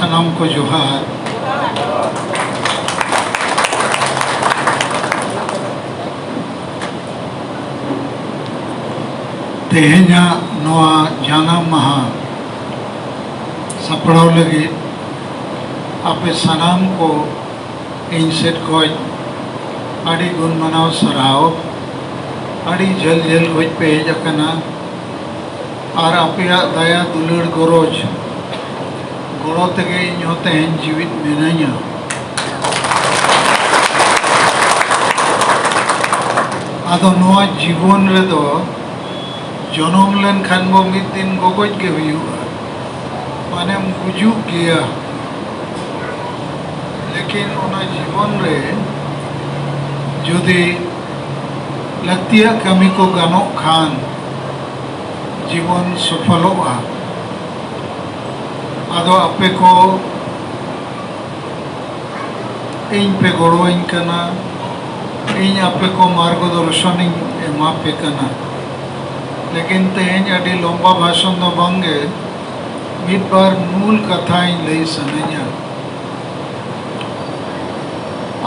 सनाम को जोहार तेहेना नोआ जानाम महा सपड़ाव लगे आपे सनाम को इन सेट खोज आड़ी गुण मनाव सराव आड़ी जल जल खोज पे हेजकना और आपे दया दुलड़ गरज गड़ो तेगे इन तेहन जीवित मिनाइया आदो नोआ जीवन रे दो जनम लेन खान बो मिद दिन गगज के हुआ माने गुजुग गया लेकिन ओना जीवन रे जुदी लक्तिया कमी को गानो खान जीवन सफलोगा आदो आपे को इन पे गड़ो इन कना इन आपे को मार्गदर्शन एमा पे कना लेकिन तेज अड़ी लंबा भाषण दो बांगे मिद बार मूल कथा लई सनैया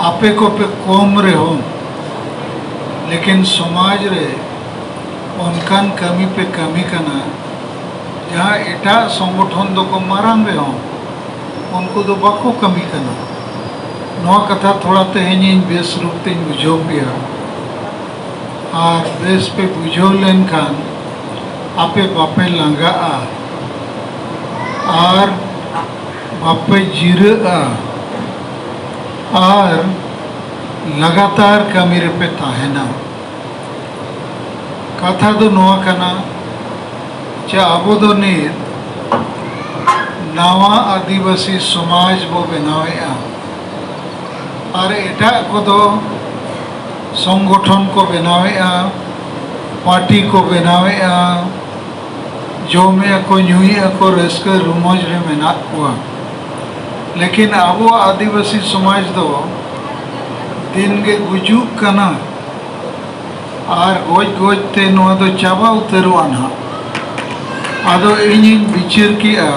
आपे को पे कम रे हो लेकिन समाज रे उनकान कमी पे कमी कना जहाँ एटा संगठन दो को मारांग रे हो उनको दो बाको कमी कना नवा कथा थोड़ा तेज बेस रूप ते बुझो पिया और बेस पे बुझो लेन खान आपे बापे लंगा और बापे जीरा और लगातार कमी रे पे ताहेना कथा दो नवा कना चा आबो दो नीर नवा आदिवासी समाज बो बनावेआ और एटा को दो संगठन को बनावेआ पार्टी को बनावेआ जोमे को न्यूई को रस्क रुमोज रे मेना हुआ लेकिन आबो आदिवासी समाज दो दिन के गुजुक कना और गोज गोज ते नोआ दो चाबा उतरवाना आदो इन विचार किया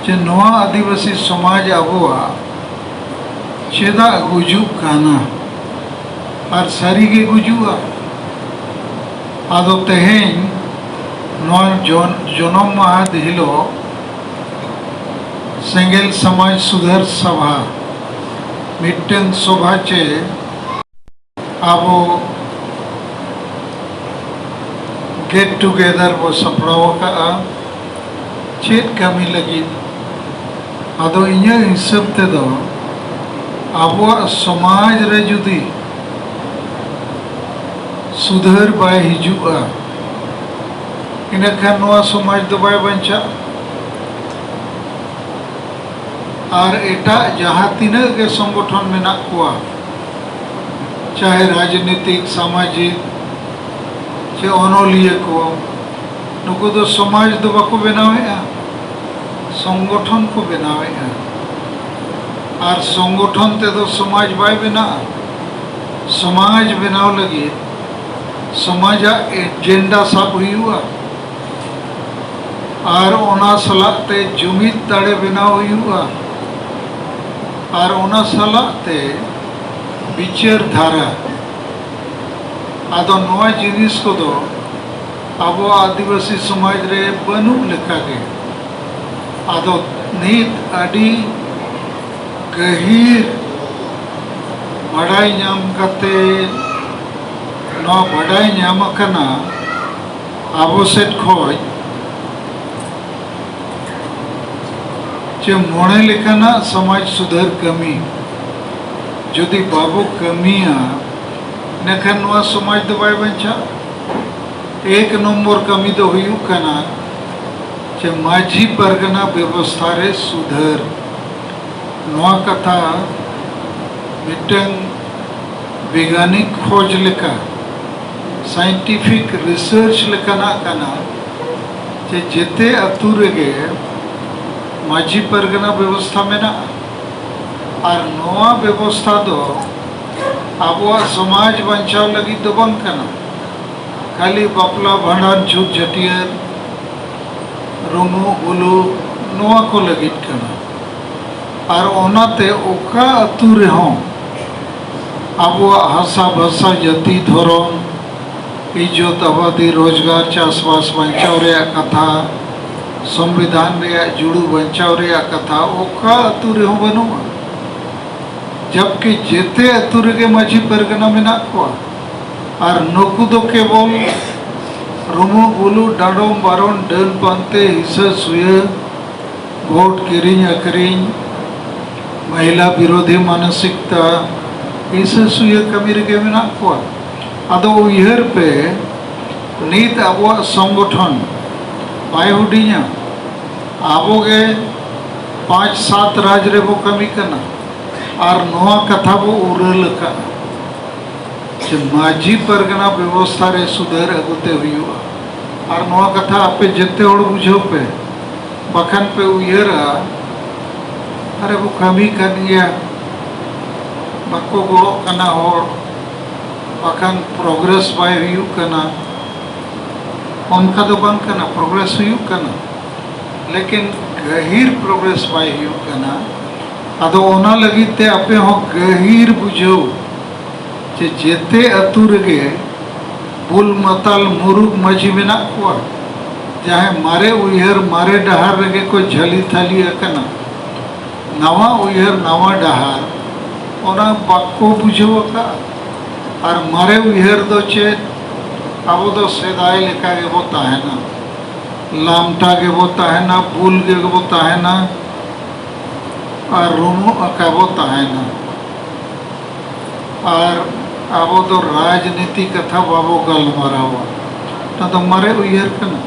जे नोआ आदिवासी समाज आबोआ चेदा गुजुक कना और सारी के गुजुआ आदो तेहेन नोआ जनम माह दिलो सेंगेल समाज सुधार सभा मिट्टन सभा चे आबो गेट टुगेदर वो सपड़ाव का चेत कमी लगी आदो इन्या हिसाब ते दो आबो समाज रे जुदी सुधार बाय हिजुआ इना खान नोआ समाज दो बाय बंचा और एटा जहाँ तीना के संगठन में ना हुआ चाहे राजनीतिक सामाजिक चे अनोलिया को नुको दो समाज दो बाको बनावेआ संगठन को बनावेआ और संगठन ते दो समाज बाय बना समाज बनाव लगी समाजा एजेंडा सब हुआ और ओना सलाते जुमिद दाड़े बनाव हुआ और ओना सलाते विचार धारा आदो नवा जिनिस को दो आबो आदिवासी समाज रे बनु लेखा के आदो नीत अडी गहीर बड़ाई नाम करते नवा बड़ाई नाम करना आबो सेट खोज जे मोने लेखाना समाज सुधार कमी जदि बाबू कमिया नेखान नवा समाज दो बाय बंचा एक नंबर कमी दो हुयु कना जे माझी परगना व्यवस्था रे सुधार नवा कथा मिटन वैज्ञानिक खोज लेका साइंटिफिक रिसर्च लेकाना कना जे जेते अतु रेगे माझी परगना व्यवस्था में ना और नवा व्यवस्था दो आबुआ समाज बचाव लगी दो बंग कना खाली बापला भांडान छूट झटियर रुमु बुलु नवा को लगित कना और ओनाते ओका अतु रेहों आबुआ हासा भाषा जाति धर्म इज्जत आबादी रोजगार चाषबास बचाव रे कथा संविधान रे जुड़ू बचाव रे कथा ओका अतु रेहों बनुआ जबकि जेते अतु रेगे माझी परगना मेना कोआ और नुकु दो केवल रुमु बुलु डाडोम बारोन डन पांते हिस्सा सुये वोट किरिंग अकरिंग महिला विरोधी मानसिकता हिस्सा सुये कमी रेगे मेना कोआ आदो उयहर पे नीत आबुआ संगठन बाय हुडिया आबोगे 5-7 राज रे बो कमी कना और नोआ कथा बो उरल का माझी परगना व्यवस्था रे सुधार अगुते हुआ और नोआ कथा आपे जते होड़ बुझो पे बखन पे उयरा अरे वो कमी कर गया बको गोड़ो कना होड़ बखन प्रोग्रेस बाय हुई कना उनका तो बंद करना प्रोग्रेस हुई करना लेकिन गहीर प्रोग्रेस बाय हुई करना अदो ओना लगी ते आपे हो गहीर बुझो जे जेते अतु रेगे बुल मतल मुरुग मजी मेना कोआ जहाँ मारे उयहर मारे डहार रेगे को झली थली अकना नवा उयहर नवा डहार ओना बाको बुझो का और मारे उयहर दो चे अब तो सेदाय लेका के बोता है ना लामटा के बोता है ना बुल के बोता है ना और रूमो का बोता है ना और अब तो राजनीति कथा बाबो गल मारा हुआ तो मारे उयहर कना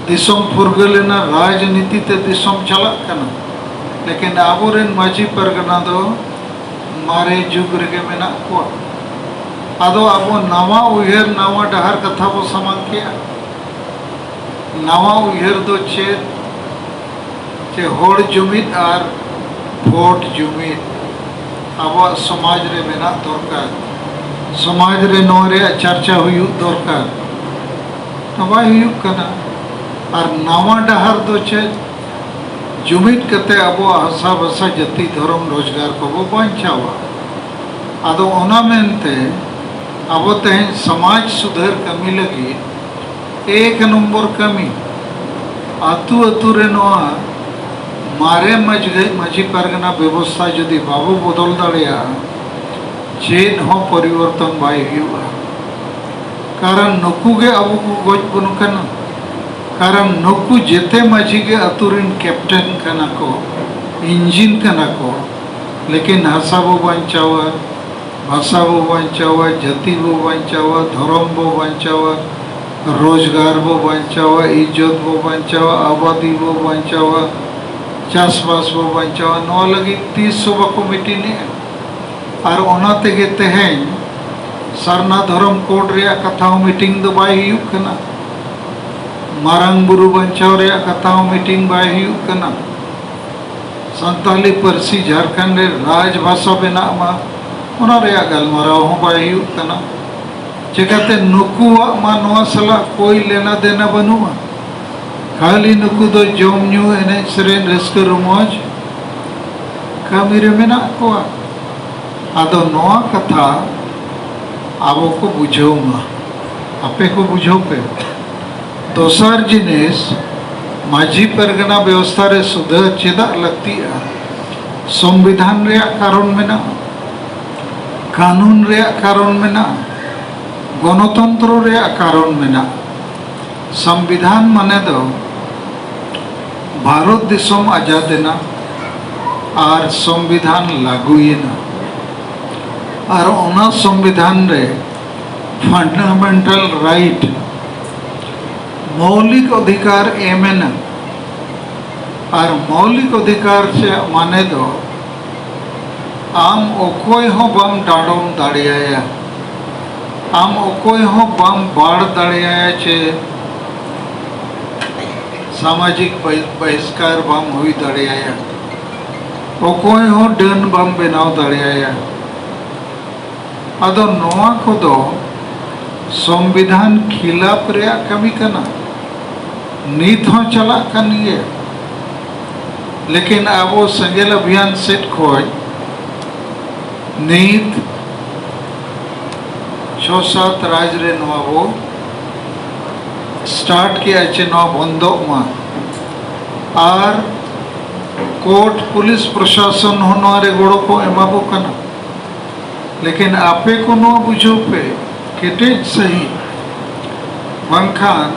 दिसम फुरगले ना राजनीति ते दिसम चला कना लेकिन आबो रेन माझी परगना दो मारे जुग रेगे मेना कोआ आदो आबो नवा उयहर नवा डहार कथा बो समान किया नवा उयहर दो चे होड़ जुमित और वोट जुमित आबो समाज रे मेना दरकार समाज रे नोरे चर्चा हुई दरकार नवा हुई कना और नवा डहार दो चे जुमित कते आबो हसा बसा जति धर्म रोजगार को बो बांचावा आदो ओना मेनते अब तेज समाज सुधार कमी लगी 1 नंबर कमी अतु अतु रे नोआ मारे माझी परगना व्यवस्था जदि बाबू बदल दाड़िया चेद हो परिवर्तन बाय हुआ कारण नुकु गे अबु को गज बनु कना कारण नुकु जेते माझी गे अतु रिन कैप्टन कना को इंजिन कना को लेकिन हसा बो बांचावा भाषा बो बचावा जाति बो बचावा धर्म बो बचावा रोजगार बो बचावा इज्जत बो बचावा आबादी बो बचावा चाषबास बो बचावा नवा लगी 30 बको मिटी ने और ओना तेगे तेहें सरना धर्म कोड रे कथाओ मीटिंग दो बाय हुई कना मारंग बुरु बचाव रे कथाओ मीटिंग बाय हुई कना संताली परसी झारखंड रे राजभाषा बेना मा ओना रे गलमाराव हो बाय हुई कना चिकाते नुकुआ मा नोआ सला कोई लेना देना बनुआ खाली नुकु दो जोम न्यू एने सरेन रस्कर रुमोज कमी रे मेना कोआ आदो नोआ कथा आबो को बुझोमा आपे को बुझो पे दोसर जिनिस माझी परगना व्यवस्था रे सुधार चेदा लगती है संविधान रे कारण मेना कानून रे कारण मेना गणतंत्र रे कारण मेना संविधान माने दो भारत दिसम आजादेना और संविधान लागुएना और ओना संविधान रे फंडामेंटल राइट मौलिक अधिकार एमेना और मौलिक अधिकार से माने दो आम ओकोय हो बम डाडोम दाड़ियाया आम ओकोय हो बम बाड़ दाड़ियाया चे सामाजिक बहिष्कार बम हुई दाड़ियाया ओकोय हो डन बम बनाव दाड़ियाया अदो नोआ को दो संविधान खिलाफ रे कमी कना नीत हो चला कनिए लेकिन अब सेंगेल अभियान सेट खोज नीत 6-7 राज रे वो स्टार्ट किया चे बंद मा और कोर्ट पुलिस प्रशासन रे गड़ो को एमाबो कना। लेकिन आपे को बुझो पे केटेज सही बांखान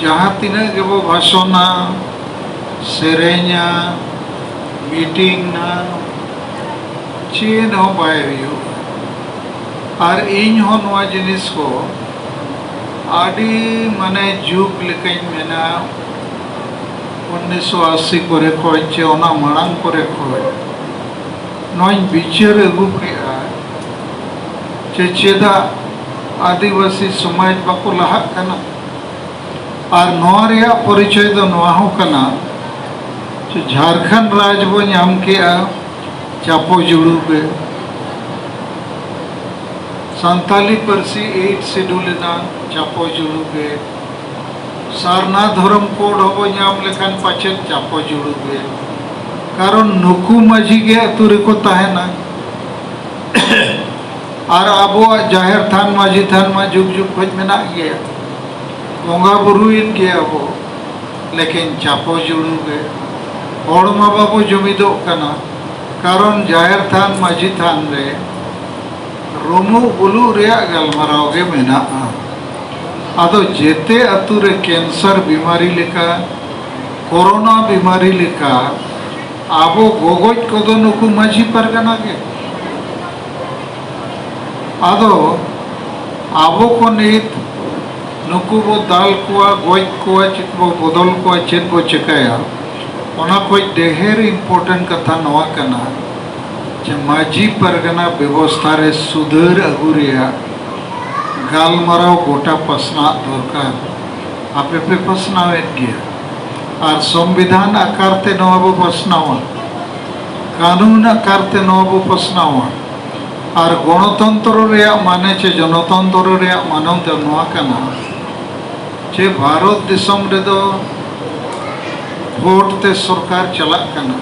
जहाँ तीना गेबो भाषणा सेरे냐 मीटिंग ना चेन हो बाय हुयो और इन हो नवा जिनिस को आदि माने जुग लेकिन मेना 1980 करे खोज चे ओना मांग करे खोज नोई बिचार अगू किया चे चेदा आदिवासी समाज बाको लहा कना और नोआ रिया परिचय दो नोआ हो कना चे झारखंड राज बो नाम किया चापो जुड़ू पे संताली परसी 8 शेड्यूल ना चापो जुड़ू पे सारना धर्म कोड होबो नाम लेखान पाचे चापो जुड़ू पे कारण नुकु माझी के अतुरे को ताहेना और आबो जाहिर थान माझी थान मा जुग जुग खोज मेना गया बोंगा बुरुइन के आबो लेकिन चापो जुड़ू पे और मा बाबो जमीदो कना कारण जाहिर थान माझी थान रे रोमो बुलू रिया गलमराव गे मेना आदो जेते अतुरे कैंसर बीमारी लेका कोरोना बीमारी लेका आबो गोगोज कोदो नुकु माझी परगना के आदो आबो को नीत नुकु बो दाल कुआ गोज कुआ चित बो बदल कुआ चित बो चिकाया ओना कोई ढेर इम्पोर्टेंट कथा नवा कना जे माझी परगना व्यवस्था रे सुधर अगुरिया गालमराव गोटा पसना दरकार आपे पे पसनावेत गया और संविधान आकारते नवाबो पसनावा कानून आकारते नवाबो पसनावा और गणतंत्र रे माने चे जनतंत्र रे मानव ते नवा कना चे भारत दिसम रे दो वोट ते सरकार चला कना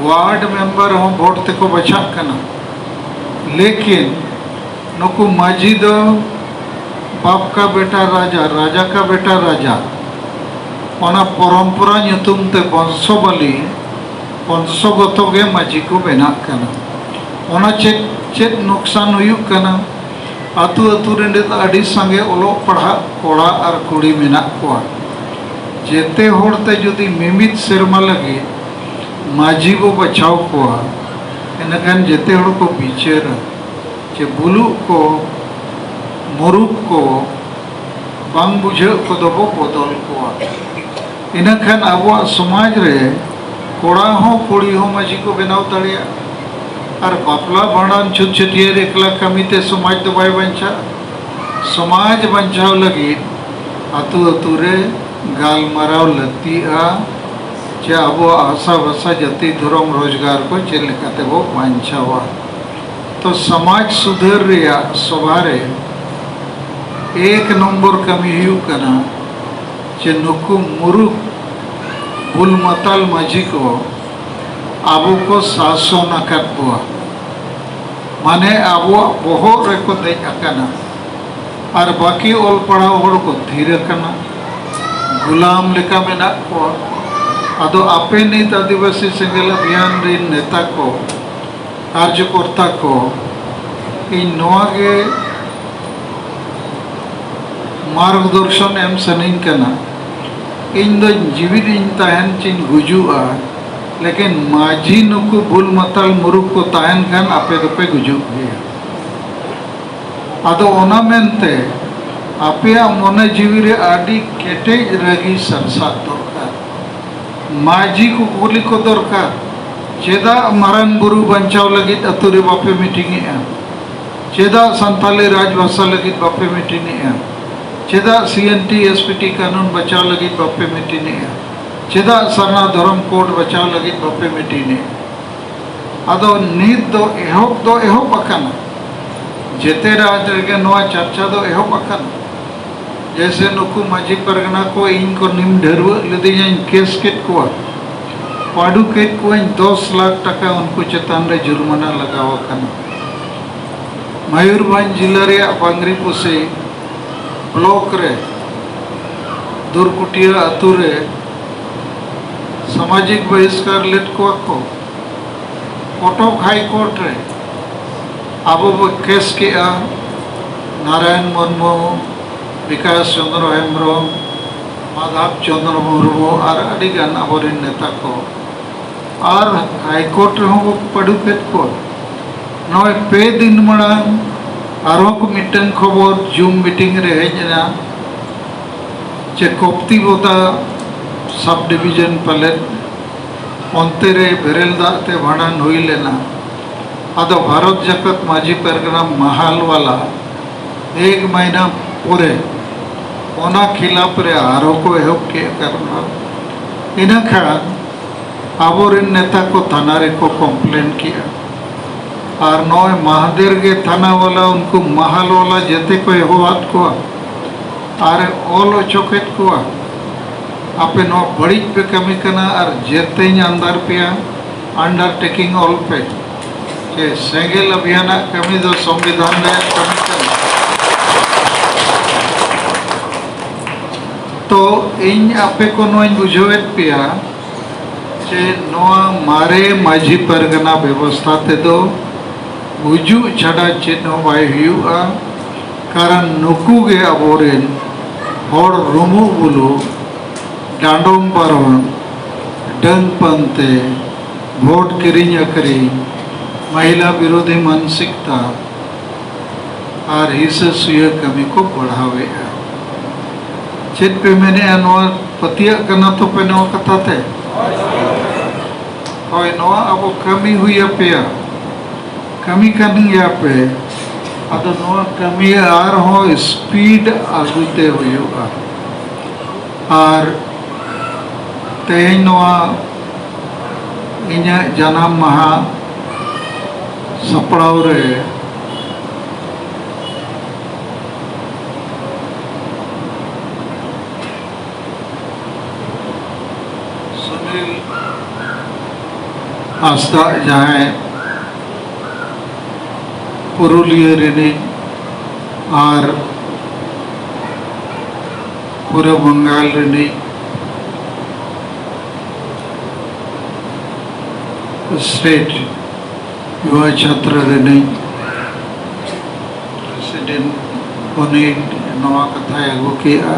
वार्ड मेंबर हो वोट ते को बचा कना लेकिन नुकु माझी दो बाप का बेटा राजा राजा का बेटा राजा ओना परंपरा नुतुम ते वंशबली वंशगत गे माझी को बेना कना ओना चेक चेक नुकसान हुयुक कना आतु आतु रे अडी संगे ओलो पढ़ा कोड़ा और कुड़ी मेना कोआ जेते होड़ते जुदी मिमित सेरमा लगे माझी बो बचाव कोआ इनखान जेते होड़ को बिचेर चे बुलू को मुरुक को बांग बुझे को दबो बदल कोआ इनखान अब समाज रे कोड़ा हो कुड़ी हो माझी को बनाव दाड़िया और बापला भांडान छुट छुटियर एकला कमीते समाज तो बाय बंचा समाज बंचाव लगी आतु आतु रे गालमराव लती चे अब आशा भाषा जाति धर्म रोजगार को चलते वो बांचावा तो समाज सुधर रिया सभारे एक नंबर कमी हुई कना चे नुकु मुरुक बुलमताल माझी को आबो को शासन अकटबुआ माने आबो बहुत रेको देख अकना और बाकी ओल पढ़ा होड़ को धीर कना गुलाम लेका मेना को आदो आपे नीत आदिवासी सेंगेल अभियान रे नेता को कार्यकर्ता को इन नोगे मार्गदर्शन एम सनिन कना इन दो जीवित इन ताहन चिन गुजुआ लेकिन माझी नुकु बुल मतल मुरुक को ताहन खान आपे दोपे गुजु गया आदो ओना मेनते आपे मने जीवी रे आदि केटेज रगी सरसा दरकार माझी को गुली को दरकार चेदा मारान बुरु बंचाव लगित अतुरे बापे मीटिंग चेदा संताली राजभाषा लगित बापे मीटिंग चेदा CNT SPT कानून बचाव लगित बापे मीटिंग चेदा सरना धर्म कोड बचाव लगित बापे मीटिंग आदो नीत दो एहोब अकना जेते राज रेगे नोआ चर्चा दो एहोब अकना जैसे नुकु माझी परगना को इनको निम ढेरव लदी केस केट को पाडू के 10 लाख टका उनको चेतान रे जुर्माना लगाव कना। मयूरभंज जिला रे बांगरीपुसी ब्लॉक रे दुर्कुटिया अतु रे सामाजिक बहिष्कार लेट को कटक हाईकोर्ट रे अब केस के नारायण मुर्मू, विकास चंद्र हेम्ब्रम, माधव चंद्र मुर्मू और अड़ीगान आबोरेन नेता को और हाईकोर्ट रे पड़ू को नय पे दिन मांग और मिटन खबर जूम मीटिंग रे हेजना चे कोप्ती बोता सब डिविजन पाले अंते रे बेरेल दाते भाड़ान हुई लेना। आदो भारत जगत माझी परगना महाल वाला 1 महीना पूरे ओना खिलाफ रे आरो को एहब के करना इना खान आबोरेन नेता को थाना रे को कंप्लेन किया और नय महादेर के थाना वाला उनको महाल वाला जेते को एहवात को और ऑल चौकेट को आपे नो बड़ी पे कमी करना और जेते अंदर पे अंडरटेकिंग ऑल पे के सेंगेल अभियान कमी दो संविधान रे कमी करना। तो इन आपे को नोइन बुझावेत पिया जे नोआ मारे माझी परगना व्यवस्था ते दो बुझु छड़ा चेन बाय हुआ कारण नुकु गे आबोरेन हर रुमु बुलु डांडोम पारन डंग पंते वोट किरिंग अकरिंग महिला विरोधी मानसिकता और हिंसा सुय कमी को बढ़ावे चेत पे मैंने अनवर पतिया करना तो पे नवा कथा थे होय नवा अब कमी हुई पे कमी करनी या पे अदो नवा कमी आर हो स्पीड आगुते हुआ और तेज नवा इन्या जन्म महा सपड़ाव रे सुनील आस्था जहाँ पुरुलिया रेनी और पूरे बंगाल रेनी स्टेट युवा छात्र रेनी प्रेसिडेंट उन्हें नवा कथा अगू किया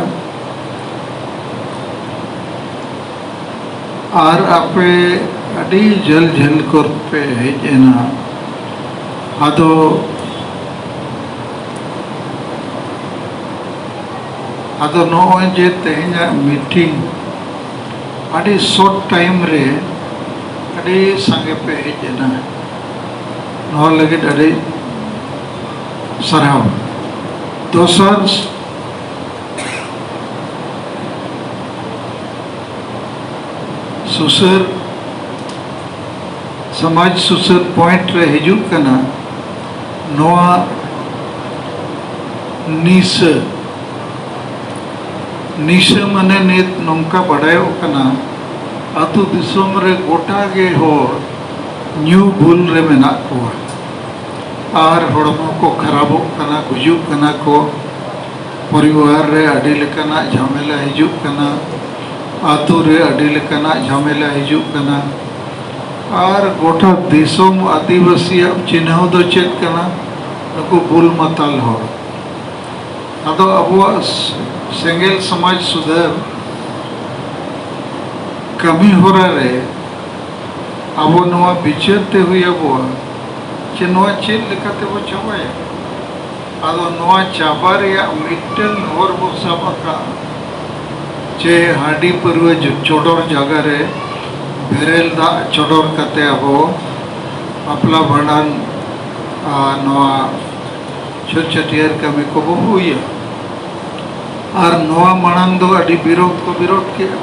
और आपे अड़ी झल झल कर पे हेजना आदो आदो नोय जे तेहना मीटिंग अड़ी शॉर्ट टाइम रे अड़ी संगे पे हेजना नो लगे अड़ी सराव दोसर सुसर समाज सुसर पॉइंट रे हिजुक कना नोआ निश मने नित नौका बढ़ायो कना आतु दिसोम रे गोटा गे हो न्यू भूल रे मेना को और हड़मो को खराबो कना गुजुक कना को परिवार रे अडी लेकना झमेला हिजुक कना आतु रे अडी लेकना झमेला हिजुक कना और गोटा दिसोम आदिवासी चिन्ह दो चेक कना नुकु बुल मताल हो अदो अबुआ सेंगेल समाज सुधार कमी हो रे अब नवा विचारते हुए अबुआ चे नवा चेक लेकाते बो चाबाया अदो नवा चाबा रे मिटन और बो सबका चे हाडी परवे चोडोर जगह रे बेरेल दा चोडोर कते अबो अपला भांडान नवा छुटछटियार कमी को बो हुई और नवा मांग दो अड़ी विरोध को विरोध किया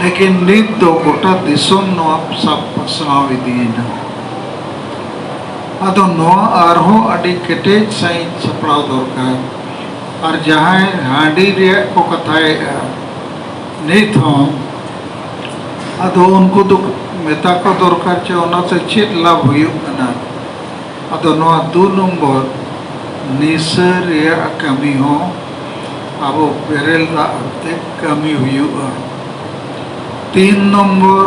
लेकिन नित दो गोटा दिसोम नवा सब पसनाव इदीना अदो नवा आरहो अड़ी केटेज साइज सपड़ाव दरकार और जहाँ हांडी रे को कथाए नित हो अदो उनको तो मेता को दरकार चे ओनाते चेत लाभ हुयुग कना अदो नोआ 2 नंबर निसर या कमी हो अब बेरेल राते कमी हुयुगा 3 नंबर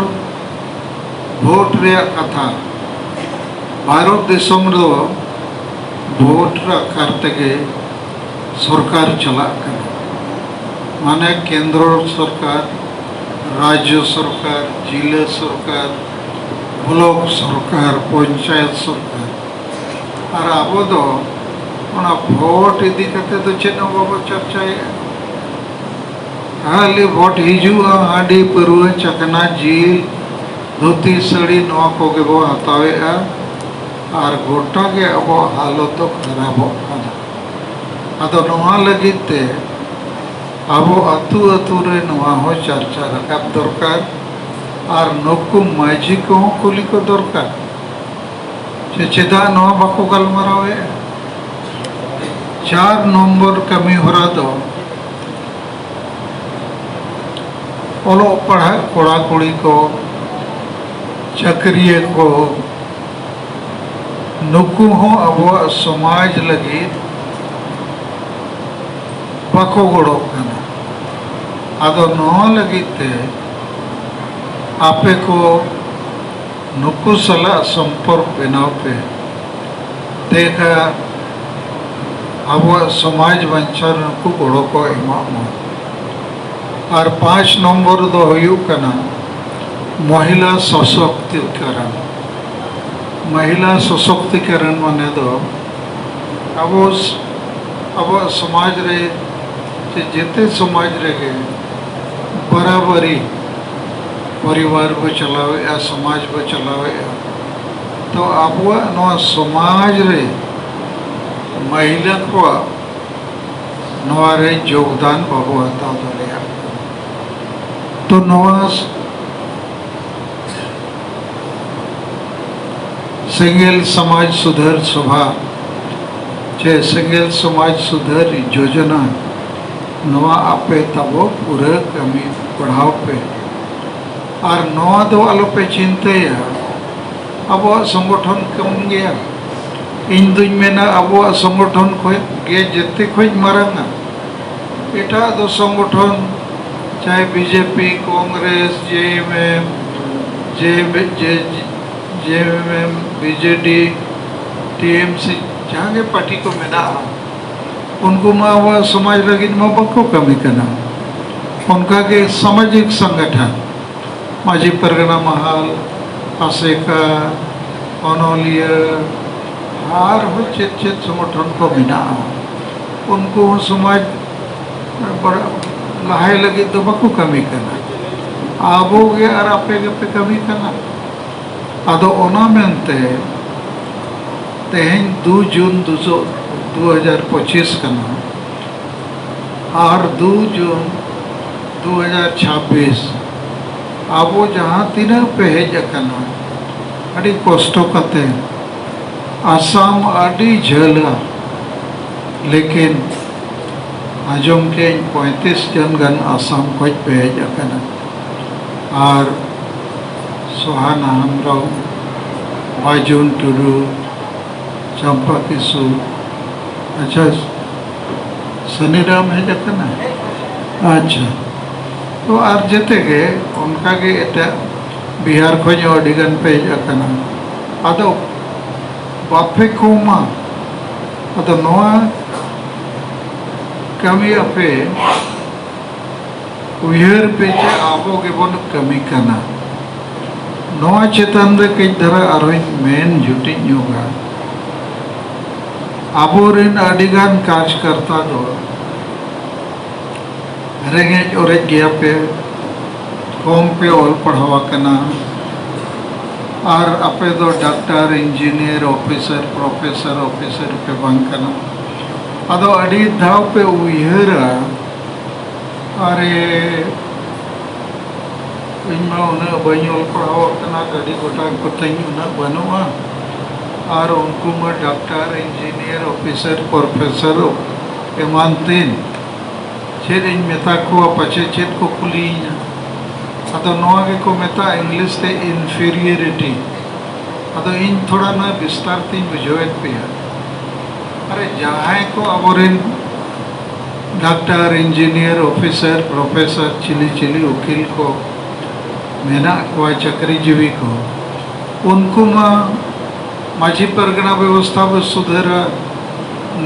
भोट रे कथा भारत देशम रो भोट रा करते के सरकार चला कर माने केंद्र सरकार राज्य सरकार जिला सरकार ब्लॉक सरकार पंचायत सरकार और अब दो ओना भोट इदी कते तो चेन बाबा चर्चाए खाली भोट हिजुआ हाडी परुआ चकना जील धोती साड़ी नवा कोगे बो हतावेआ और गोटा के अब हालत तो खराब होना अदो नवा लगिते अब अतु अतु रे नवा हो चर्चा रकाब दरकार और नुकु माझी को कुली को दरकार जे चेदा नवा बाको गलमारावे 4 नंबर कमी होरा दो ओलो पढ़ा कोड़ा कुड़ी को चक्रिय को नुकु हो अब समाज लगी बाको गोड़ो कना आदो नवा लगिते आपे को नुकु सला संपर्क बनाव पे देखा अब समाज बंचर नुकु गोड़ो को इमाम और 5 नंबर दो हुयुग कना महिला सशक्तिकरण माने दो अब समाज रे जेते समाज रे के बराबरी परिवार को चलावे या समाज को चलावे तो अब समाज रे महिला को नवारे योगदान बाबू हता दलिया तो नवा सिंगल समाज सुधार सभा चे सिंगल समाज सुधार योजना नवा आपे तबो पूरा कमी बढ़ाव पे और नवा दो आलो पे चिंता अब संगठन कम गया इन दुई मेना अब संगठन खोज गे जेते खोज मारंगा एटा दो संगठन चाहे BJP Congress JMM BJD TMC जहाँ के पार्टी को मेना उनको मा समाज लगी मा बको कमी करना उनका के सामाजिक संगठन माझी परगना महाल आसेका अनोलिया हार हो चेत संगठन को मेना उनको समाज बड़ा लहाई लगी तो बको कमी करना आबो गे और आपे पे कमी करना अदो ओना मेनते तेहन 2 जून 2025 कना और 2 जून 2026 आबो जहाँ तीना पे हेज कना अड़ी कष्टो कते आसाम अड़ी झला लेकिन आजम के 35 जन गन आसाम खोज पे हेज कना और सोहाना हमराव बाजुन टुडू चंपा किसु अच्छा सनीराम है जकना अच्छा तो आर जेते के उनका के एटा बिहार खोज अडिगन पे जकना अदो बाफे कोमा अदो नोआ कमी अपे उयर पे जे आबो के बन कमी कना नोआ चेतन रे कई धरा आरोइन मेन जुटी न्योगा आबोरिन अडिगान कार्यकर्ता दो रेंगेज ओरेज गया पे कम पे ऑल पढ़ावा कना और अपे दो doctor engineer officer professor officer पे बंग कना अदो अडी धाव पे उयहरा अरे इनमें उन्हें बनियोल पढ़ावा कना गड़ी गोटा कोतई उन्हें बनवा और उनको में डॉक्टर इंजीनियर ऑफिसर प्रोफेसर एमान तीन छेद इन मेता को पचे छेद को कुली अदो नोआ के को मेता इंग्लिश ते इन्फीरियरिटी अदो इन थोड़ा ना विस्तार तीन बुझोएत पे अरे जहाँ को अबोरेन डॉक्टर इंजीनियर ऑफिसर प्रोफेसर चिली चिली वकील को मेना को चक्री जीवी को उनको माझी परगना व्यवस्था ब सुधरा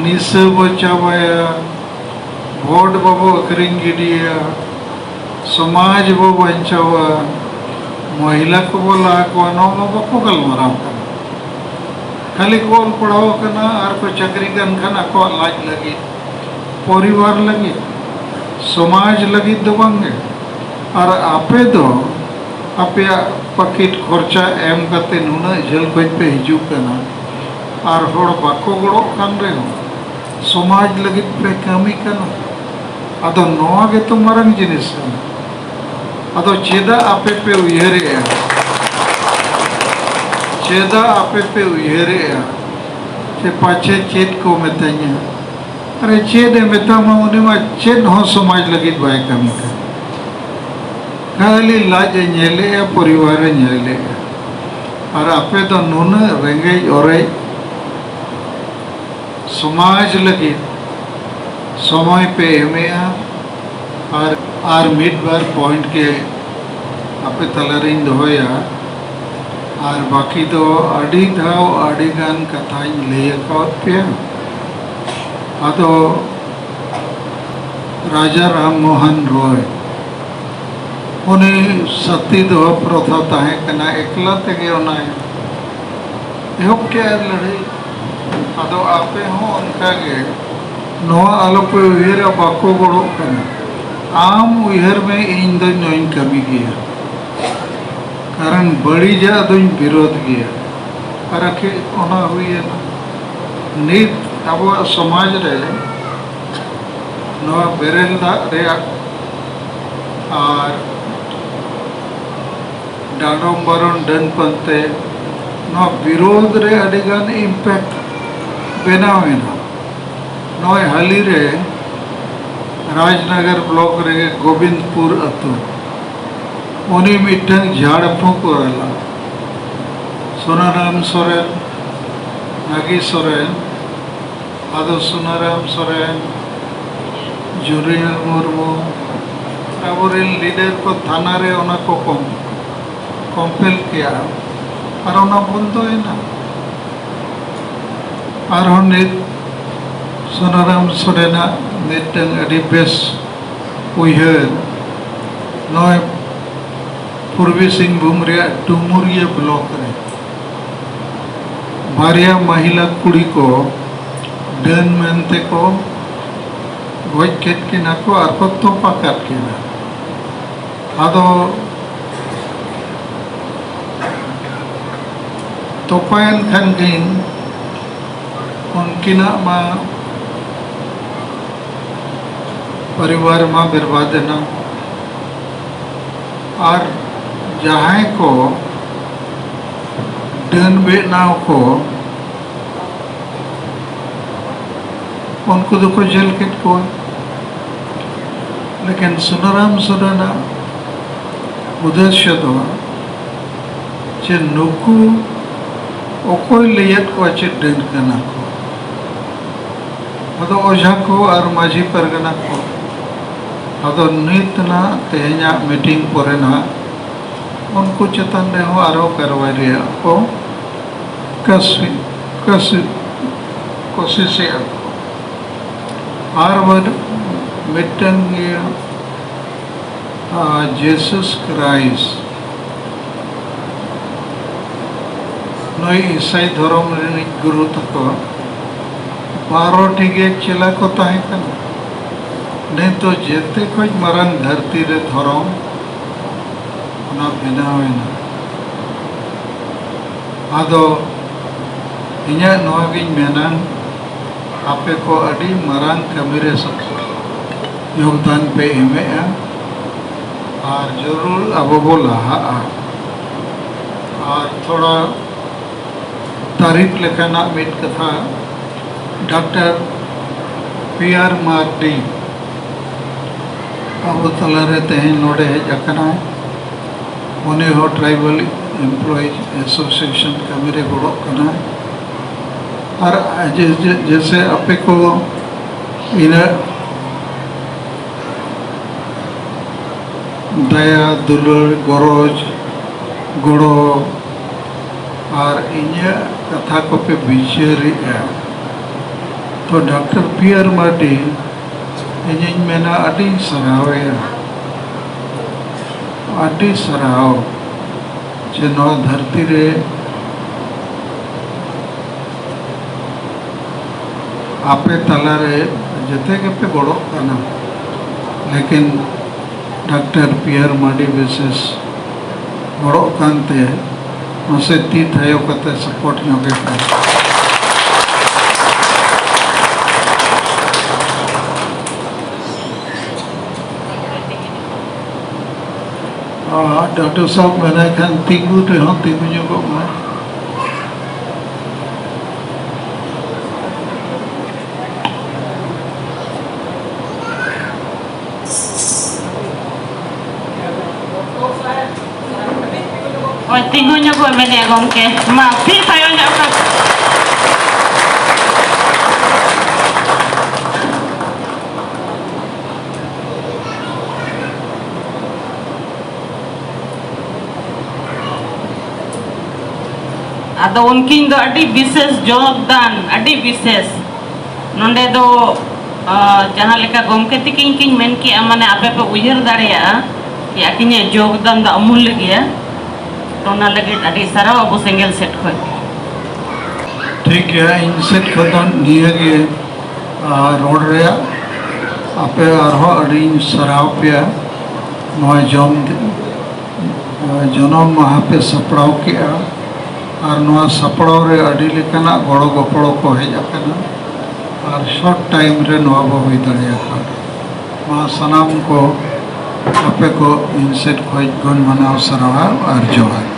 निस बचावाया वोट बाबो अकरिंग गिडिया समाज बो बचावा महिला को बोला को नौ बको गलमाराव खाली को पढ़ाओ करना और को चक्री गन खाना को लाज लगी परिवार लगी समाज लगी दो बंगे और आपे दो आपे पकिट खर्चा एम करते नुना झेल खोज पे हिजू करना और होड़ बाको गड़ो कान रे हो समाज लगी पे कमी करना अदो नोआ के तो मरंग जिनिस अदो चेदा आपे पे उयहरे चेदा आपे पे उयहरे चे पाछे चेत को मेताኛ अरे चेद मेता मा उनी मा चेद हो समाज लगी बाय कमी कर खाली लाज नेले परिवार नेले और आपे तो नुन रेंगे ओरे समाज लगी समय पे एमेया और मिड बार पॉइंट के आपे तलरिंग दोया और बाकी तो अड़ी धाव अड़ी गान कथा ले पे अदो राजा राम मोहन रॉय उन्हें सती दो प्रथा ताहे कना एकला तेगे ओना एहो के लड़ाई अदो आपे हो उनका के नोआ आलो पे उयहर बाको गड़ो कना आम उयहर में इन दो नोइन कमी गया कारण बड़ी जा दो विरोध गया और के ओना हुई है ना नीत अब समाज रे नोआ बेरेल दा रे और डाडोम बरन डन पंते नो विरोध रे अडिगान इम्पैक्ट बेनावेना नो हाली रे राजनगर ब्लॉक रे गोविंदपुर अतु उनी मिटन झाड़ फूकला सोनाराम सोरेन नागी सोरेन आदो सोनाराम सोरेन जुरियल मुर्मू अबोरेन लीडर को थाना रे ओना को कम्पेल किया और ओना बंद है ना और नित सोनाराम सोरेना मिटन अडी बेस उयहर नय पूर्वी सिंहभूम रे डुमुरिया ब्लॉक रे बारिया महिला कुड़ी को डन मेनते को गज केट किना को और को तोपा काट किना आदो तोपायन खान गिन उनकिना मा परिवार मा बर्बाद ना और जहाँ को डन बेनाव को उनको तो को जेल केट को लेकिन सोनाराम सोरेना उद्देश्य तो चे नुकु ओकोई लेयत को अच्छे डन करना को अदो ओझा को और माझी परगना को अदो नित ना तेहना मीटिंग परे ना उनको चेतन रे हो आरो करवाई रे को कोशिश और वर मिटन जेसस क्राइस्ट नई ईसाई धर्म रे गुरु तक 12 टिगे चेला को ताहे कना नहीं तो जेते खोज मरन धरती रे धर्म ना बनावेना आदो इन्या नोआ गिन मेना आपे को अडी मरंग कमिरे योगदान पे एमे और जरूर अब वो लहा और थोड़ा तारीफ लेखना मिट कथा डॉक्टर पीआर मार्डी अब तला रहते हैं नोड़े है जकना उन्हें हो ट्राइबल एम्प्लॉयज एसोसिएशन कमी रे गड़ो कना और जैसे आपे को इन दया दुलार गरज गड़ो और इन कथा को पे विचार तो डॉक्टर पी.आर. मार्टी इन मेना अड़ी सराव जे नो धरती रे आपे तला रे जते के पे गड़ो कना लेकिन डॉक्टर पी.आर. मार्टी विशेष गड़ो कानते नसे ती थायो कते सपोर्ट जोगे पे डॉक्टर साहब मैंने खान तिगु तो हाँ तिगु जो को मैं और तिगु जो को मैंने गम के माँ फिर थायो जो का आदो उनकिन दो अड़ी विशेष योगदान अड़ी विशेष नोंडे दो जहाँ लेका गोमके तिकिन किन मेन की माने आपे पे उयहर दाड़िया कि आकिने योगदान दा अमूल्य गया तो ना लगे अड़ी सारा अबो सिंगल सेट खोय ठीक है इन सेट खतन निये के रोड रे आपे आरो अड़ी सराव पे नोय जनम महा पे सपड़ाव के और नवा सपड़ाव रे अड़ी लेकना गड़ो गपड़ो को हेज आकना और शॉर्ट टाइम रे नवा बो हुई दाड़िया मा सनाम को आपे को इनसेट खोज गुण मनाव सरावा और जोहार।